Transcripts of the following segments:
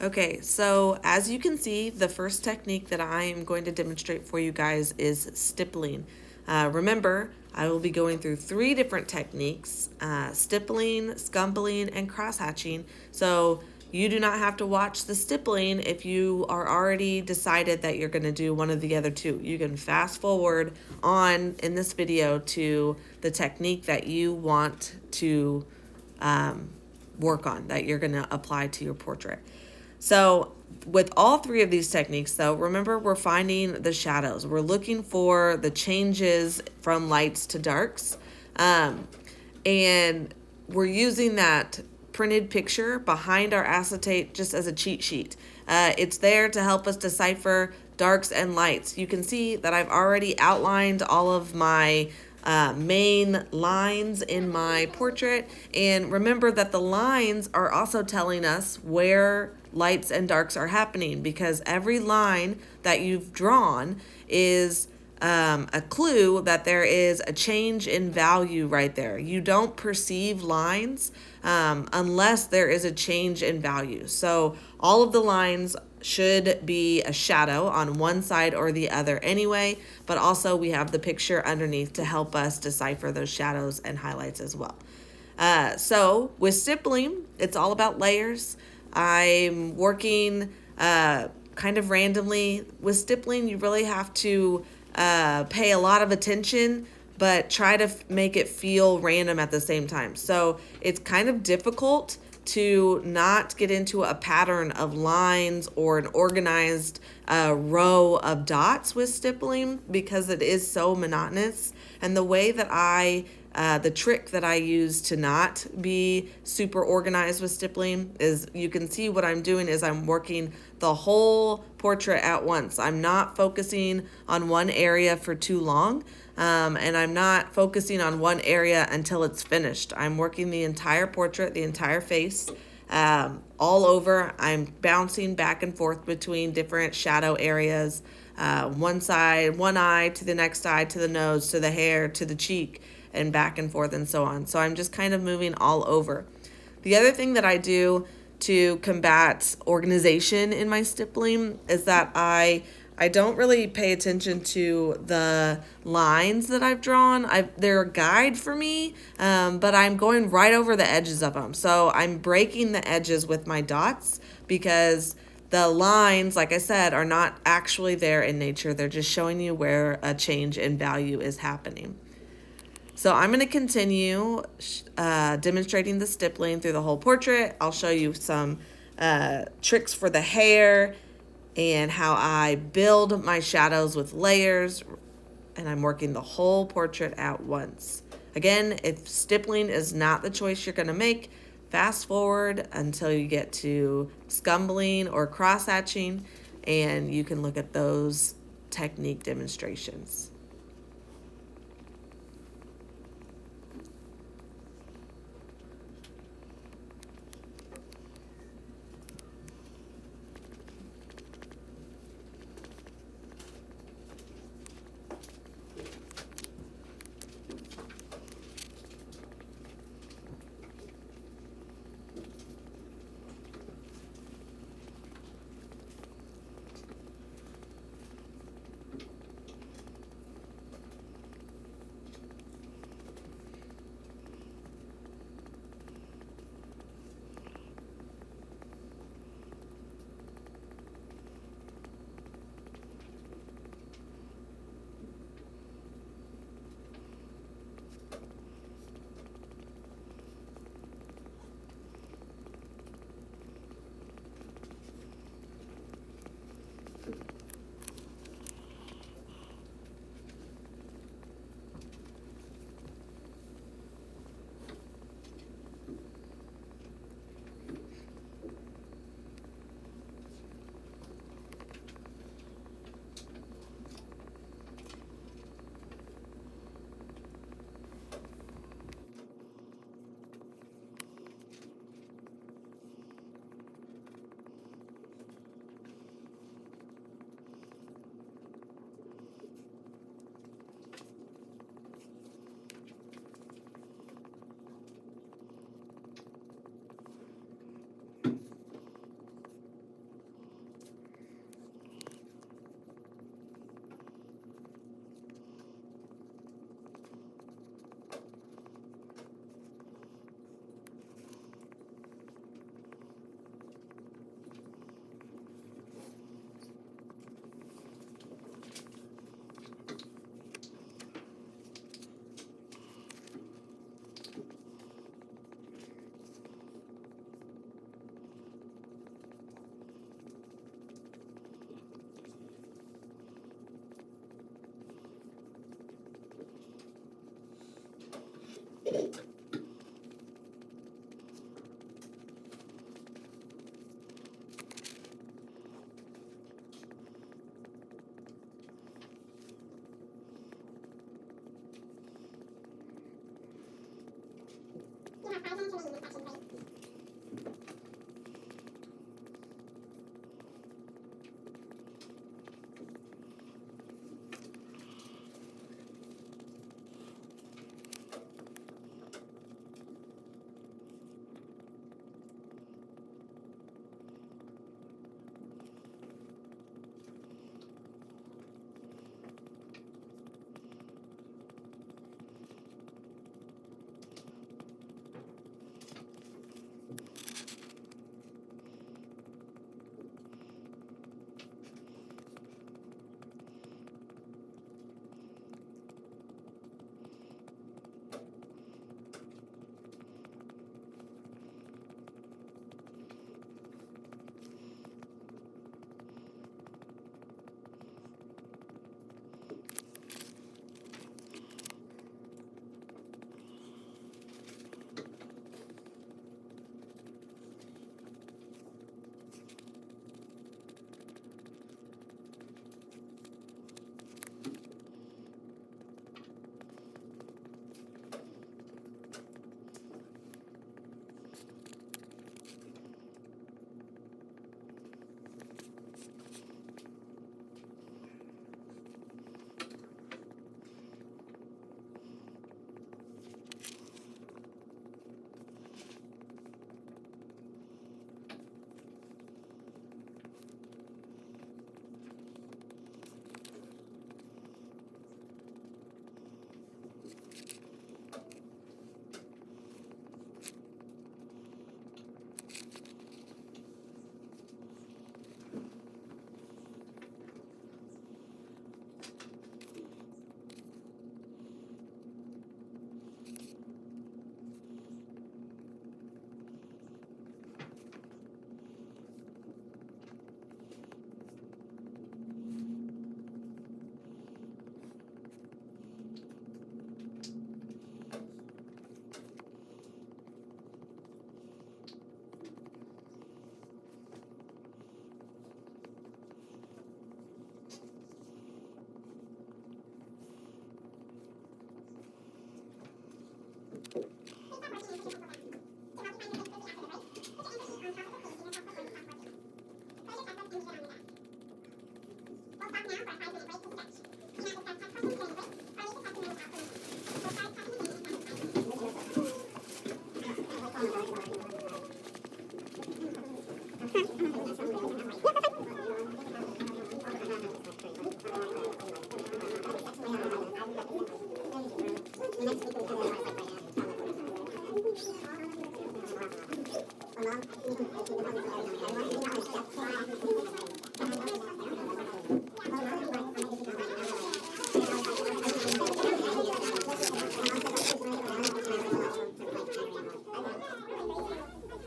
Okay, so as you can see, the first technique that I am going to demonstrate for you guys is stippling. Remember, I will be going through 3 different techniques, stippling, scumbling, and cross-hatching. So you do not have to watch the stippling if you are already decided that you're going to do one of the other 2. You can fast forward on in this video to the technique that you want to work on, that you're going to apply to your portrait. So with all 3 of these techniques, though, remember we're finding the shadows. We're looking for the changes from lights to darks. And we're using that printed picture behind our acetate just as a cheat sheet. It's there to help us decipher darks and lights. You can see that I've already outlined all of my main lines in my portrait. And remember that the lines are also telling us where lights and darks are happening, because every line that you've drawn is a clue that there is a change in value right there. You don't perceive lines unless there is a change in value. So all of the lines should be a shadow on one side or the other anyway, but also we have the picture underneath to help us decipher those shadows and highlights as well. So with stippling, it's all about layers. I'm working kind of randomly. With stippling, you really have to pay a lot of attention, but try to make it feel random at the same time. So it's kind of difficult to not get into a pattern of lines or an organized row of dots with stippling, because it is so monotonous. And the way that the trick that I use to not be super organized with stippling is, you can see what I'm doing is I'm working the whole portrait at once. I'm not focusing on one area for too long, and I'm not focusing on one area until it's finished. I'm working the entire portrait, the entire face, all over. I'm bouncing back and forth between different shadow areas, one side, one eye to the next eye, to the nose, to the hair, to the cheek, and back and forth and so on. So I'm just kind of moving all over. The other thing that I do to combat organization in my stippling is that I don't really pay attention to the lines that I've drawn. They're a guide for me, but I'm going right over the edges of them. So I'm breaking the edges with my dots, because the lines, like I said, are not actually there in nature. They're just showing you where a change in value is happening. So I'm going to continue demonstrating the stippling through the whole portrait. I'll show you some tricks for the hair and how I build my shadows with layers, and I'm working the whole portrait at once. Again, if stippling is not the choice you're going to make, fast forward until you get to scumbling or cross-hatching, and you can look at those technique demonstrations.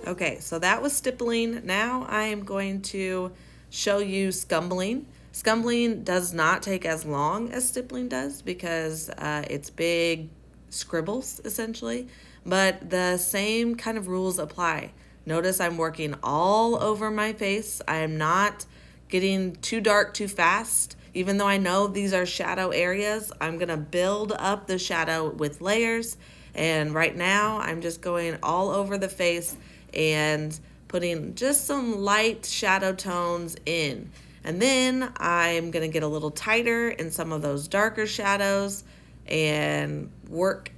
Okay, so that was stippling. Now I am going to show you scumbling. Scumbling does not take as long as stippling does because it's big scribbles essentially, but the same kind of rules apply. Notice I'm working all over my face. I am not getting too dark too fast. Even though I know these are shadow areas, I'm gonna build up the shadow with layers. And right now I'm just going all over the face and putting just some light shadow tones in. And then I'm gonna get a little tighter in some of those darker shadows and work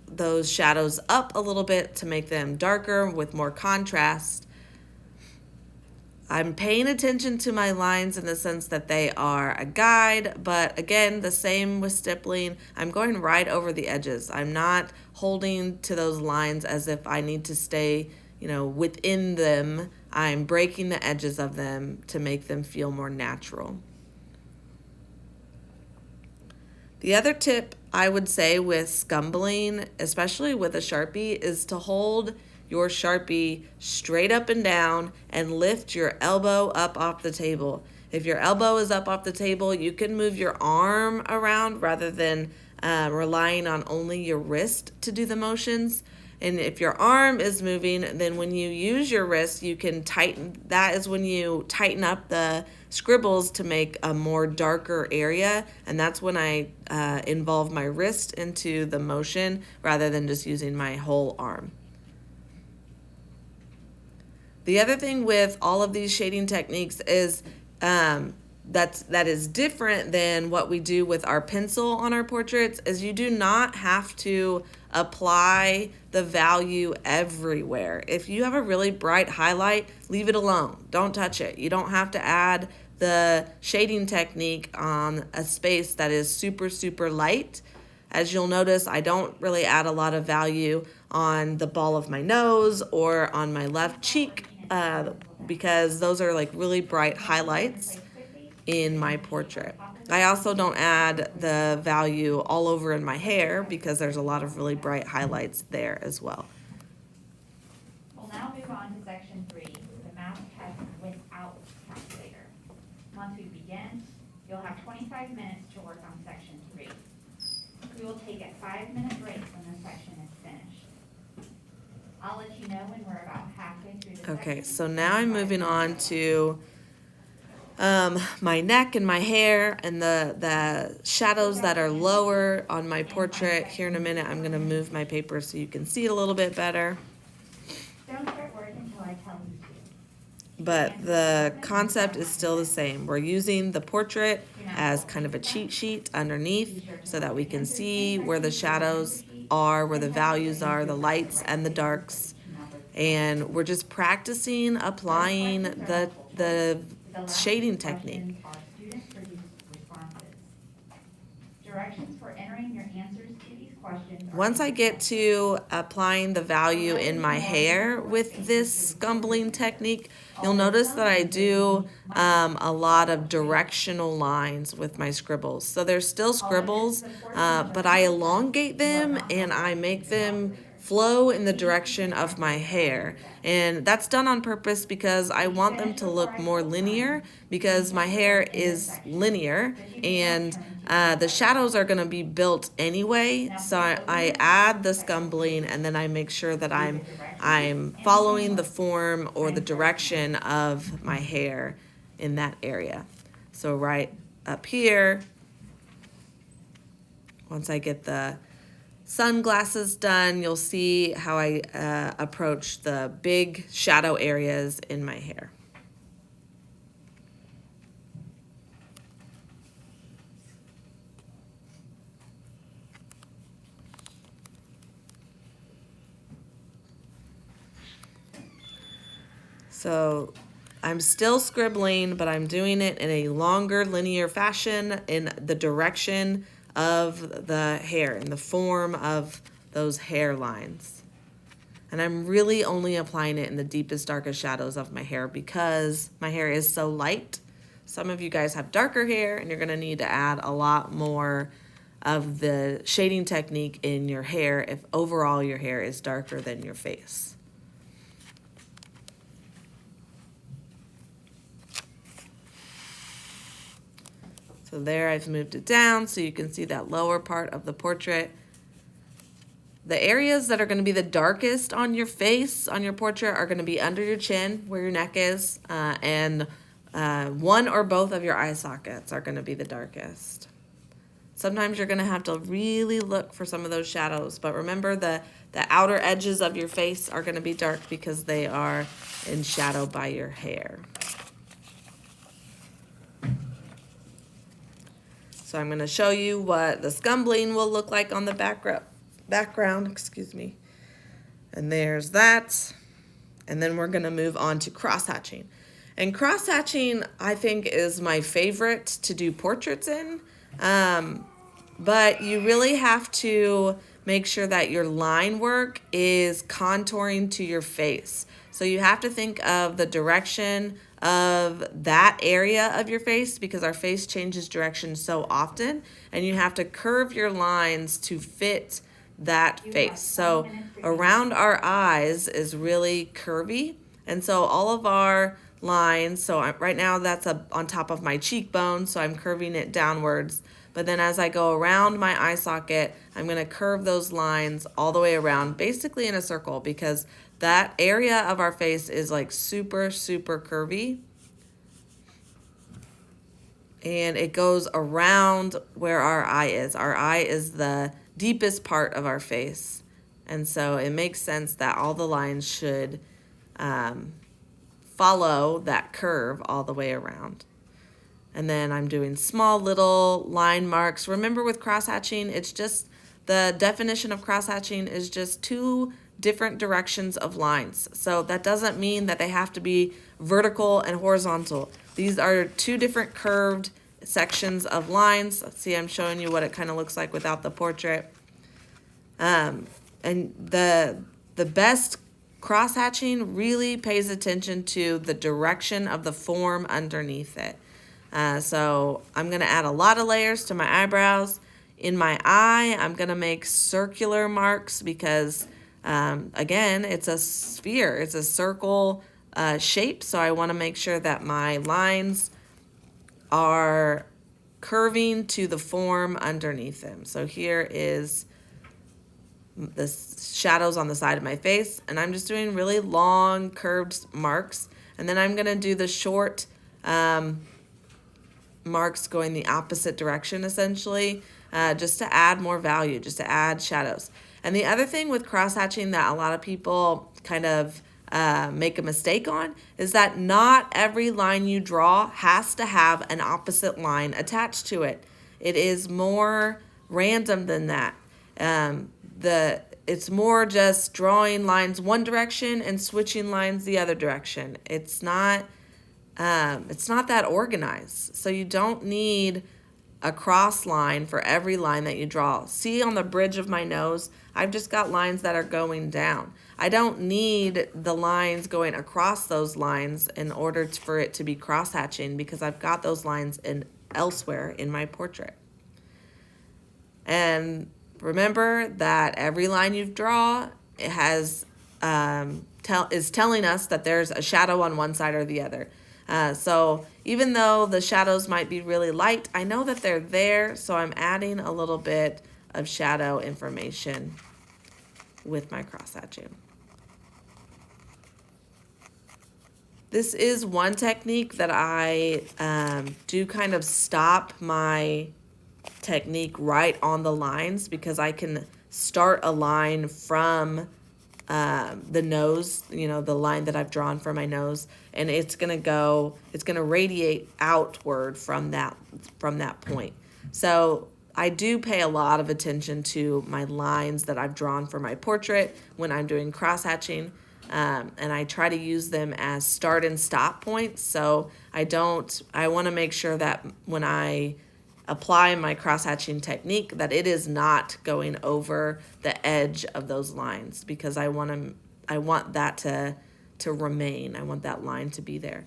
those shadows up a little bit to make them darker with more contrast. I'm paying attention to my lines in the sense that they are a guide, but again, the same with stippling. I'm going right over the edges. I'm not holding to those lines as if I need to stay, within them. I'm breaking the edges of them to make them feel more natural. The other tip I would say with scumbling, especially with a Sharpie, is to hold your Sharpie straight up and down and lift your elbow up off the table. If your elbow is up off the table, you can move your arm around rather than relying on only your wrist to do the motions. And if your arm is moving, then when you use your wrist, you can tighten. That is when you tighten up the scribbles to make a more darker area. And that's when I involve my wrist into the motion rather than just using my whole arm. The other thing with all of these shading techniques is that is different than what we do with our pencil on our portraits is you do not have to apply the value everywhere. If you have a really bright highlight, leave it alone. Don't touch it. You don't have to add the shading technique on a space that is super, super light. As you'll notice, I don't really add a lot of value on the ball of my nose or on my left cheek because those are like really bright highlights in my portrait. I also don't add the value all over in my hair because there's a lot of really bright highlights there as well. We'll now move on to section 3, the math test without calculator. Once we begin, you'll have 25 minutes to work on section 3. We will take a 5-minute break when this section is finished. I'll let you know when we're about halfway through the section. Okay, so now I'm moving on to my neck and my hair and the shadows that are lower on my portrait. Here in a minute, I'm going to move my paper so you can see it a little bit better. Don't start work until I tell you to. But the concept is still the same. We're using the portrait as kind of a cheat sheet underneath so that we can see where the shadows are, where the values are, the lights and the darks. And we're just practicing applying the shading technique. Directions for entering your answers to these questions. Once I get to applying the value in my hair with this scumbling technique, you'll notice that I do a lot of directional lines with my scribbles. So they're still scribbles, but I elongate them and I make them flow in the direction of my hair. And that's done on purpose because I want them to look more linear because my hair is linear and the shadows are going to be built anyway. So I add the scumbling and then I make sure that I'm following the form or the direction of my hair in that area. So right up here, once I get the sunglasses done, you'll see how I approach the big shadow areas in my hair. So I'm still scribbling, but I'm doing it in a longer linear fashion in the direction of the hair, in the form of those hair lines. And I'm really only applying it in the deepest, darkest shadows of my hair because my hair is so light. Some of you guys have darker hair and you're gonna need to add a lot more of the shading technique in your hair if overall your hair is darker than your face. So there I've moved it down so you can see that lower part of the portrait. The areas that are going to be the darkest on your face, on your portrait, are going to be under your chin, where your neck is, and one or both of your eye sockets are going to be the darkest. Sometimes you're going to have to really look for some of those shadows, but remember the outer edges of your face are going to be dark because they are in shadow by your hair. So I'm going to show you what the scumbling will look like on the background, excuse me. And there's that. And then we're going to move on to cross-hatching. And cross-hatching, I think, is my favorite to do portraits in. But you really have to make sure that your line work is contouring to your face. So you have to think of the direction of that area of your face because our face changes direction so often, and you have to curve your lines to fit that face. So around our eyes is really curvy, and so all of our lines, so right now that's on top of my cheekbone, so I'm curving it downwards. But then as I go around my eye socket, I'm going to curve those lines all the way around, basically in a circle, because that area of our face is like super, super curvy. And it goes around where our eye is. Our eye is the deepest part of our face. And so it makes sense that all the lines should follow that curve all the way around. And then I'm doing small little line marks. Remember with cross-hatching, it's just the definition of cross-hatching is just two different directions of lines. So that doesn't mean that they have to be vertical and horizontal. These are two different curved sections of lines. Let's see, I'm showing you what it kind of looks like without the portrait. And the best cross-hatching really pays attention to the direction of the form underneath it. So I'm going to add a lot of layers to my eyebrows. In my eye, I'm going to make circular marks because, again, it's a sphere. It's a circle shape, so I want to make sure that my lines are curving to the form underneath them. So here is the shadows on the side of my face, and I'm just doing really long curved marks. And then I'm going to do the short marks going the opposite direction, essentially, just to add more value, just to add shadows. And the other thing with cross-hatching that a lot of people kind of make a mistake on is that not every line you draw has to have an opposite line attached to it. It is more random than that. It's more just drawing lines one direction and switching lines the other direction. It's not that organized. So you don't need a cross line for every line that you draw. See on the bridge of my nose, I've just got lines that are going down. I don't need the lines going across those lines in order for it to be cross-hatching because I've got those lines elsewhere in my portrait. And remember that every line you draw is telling us that there's a shadow on one side or the other. So even though the shadows might be really light, I know that they're there, so I'm adding a little bit of shadow information with my cross-hatching. This is one technique that I do kind of stop my technique right on the lines because I can start a line from the nose, the line that I've drawn for my nose, and it's gonna radiate outward from that point. So I do pay a lot of attention to my lines that I've drawn for my portrait when I'm doing cross-hatching. and I try to use them as start and stop points. So I want to make sure that when I apply my cross-hatching technique that it is not going over the edge of those lines, because I want that to remain. I want that line to be there.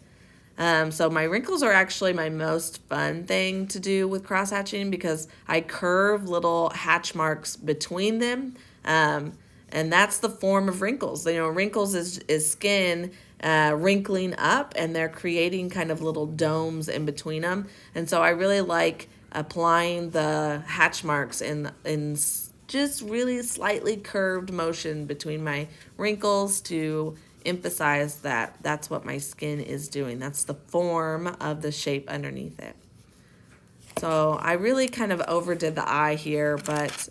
So my wrinkles are actually my most fun thing to do with cross-hatching, because I curve little hatch marks between them. And that's the form of wrinkles. Wrinkles is skin wrinkling up, and they're creating kind of little domes in between them. And so I really like applying the hatch marks in just really slightly curved motion between my wrinkles to emphasize that that's what my skin is doing. That's the form of the shape underneath it. So I really kind of overdid the eye here, but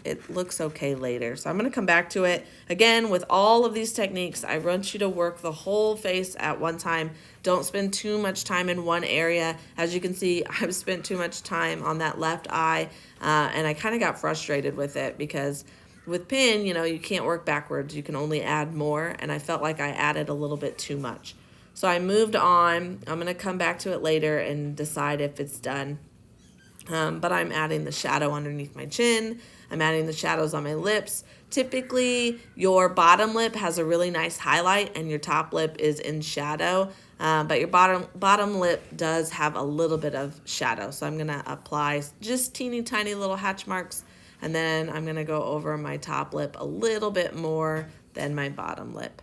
it looks okay later. So I'm going to come back to it. Again, with all of these techniques, I want you to work the whole face at one time. Don't spend too much time in one area. As you can see, I've spent too much time on that left eye, and I kind of got frustrated with it, because with pen, you can't work backwards. You can only add more, and I felt like I added a little bit too much. So I moved on. I'm going to come back to it later and decide if it's done. But I'm adding the shadow underneath my chin. I'm adding the shadows on my lips. Typically, your bottom lip has a really nice highlight and your top lip is in shadow. But your bottom lip does have a little bit of shadow. So I'm going to apply just teeny tiny little hatch marks. And then I'm going to go over my top lip a little bit more than my bottom lip.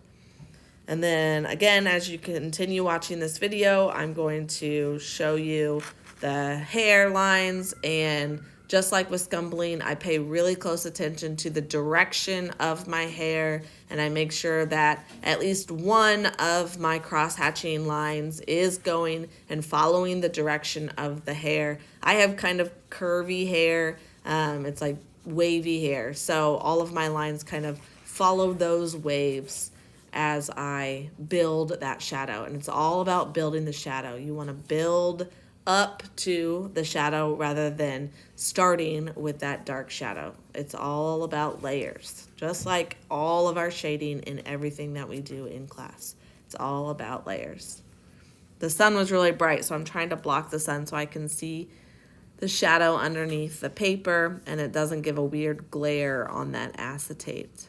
And then again, as you continue watching this video, I'm going to show you the hair lines, and just like with scumbling, I pay really close attention to the direction of my hair, and I make sure that at least one of my cross-hatching lines is going and following the direction of the hair. I have kind of curvy hair, it's like wavy hair, so all of my lines kind of follow those waves as I build that shadow. And it's all about building the shadow. You want to build up to the shadow rather than starting with that dark shadow. It's all about layers, just like all of our shading in everything that we do in class. It's all about layers. The sun was really bright, so I'm trying to block the sun so I can see the shadow underneath the paper and it doesn't give a weird glare on that acetate.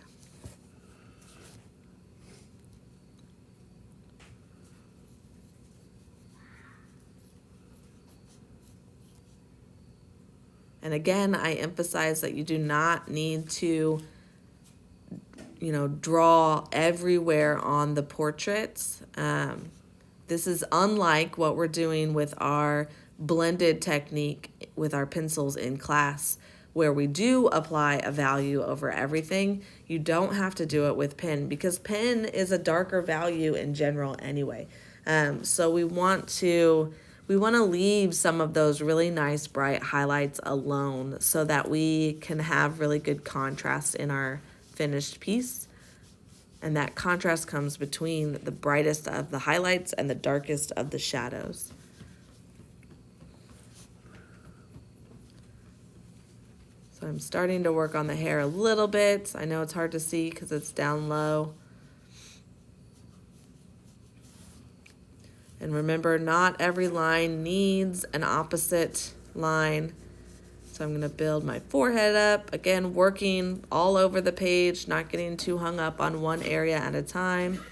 And again, I emphasize that you do not need to, draw everywhere on the portraits. This is unlike what we're doing with our blended technique with our pencils in class, where we do apply a value over everything. You don't have to do it with pen, because pen is a darker value in general anyway. So we want to leave some of those really nice bright highlights alone so that we can have really good contrast in our finished piece. And that contrast comes between the brightest of the highlights and the darkest of the shadows. So I'm starting to work on the hair a little bit. I know it's hard to see because it's down low. And remember, not every line needs an opposite line. So I'm going to build my forehead up. Again, working all over the page, not getting too hung up on one area at a time.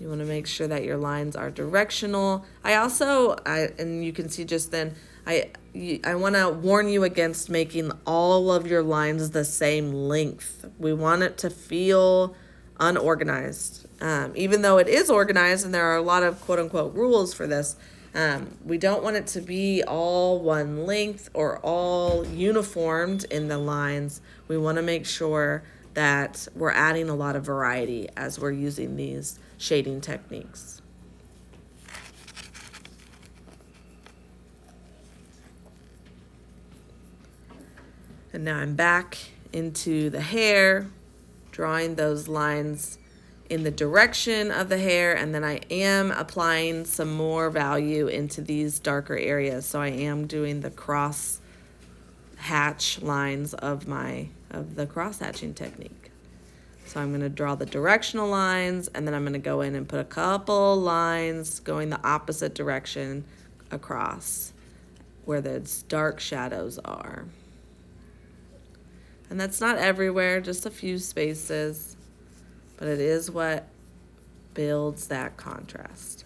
You want to make sure that your lines are directional. And you can see just then, I want to warn you against making all of your lines the same length. We want it to feel unorganized. Even though it is organized and there are a lot of quote unquote rules for this, we don't want it to be all one length or all uniformed in the lines. We want to make sure that we're adding a lot of variety as we're using these shading techniques. And now I'm back into the hair, drawing those lines in the direction of the hair, and then I am applying some more value into these darker areas. So I am doing the cross hatch lines of the cross hatching technique. So I'm going to draw the directional lines, and then I'm going to go in and put a couple lines going the opposite direction across where the dark shadows are. And that's not everywhere, just a few spaces, but it is what builds that contrast.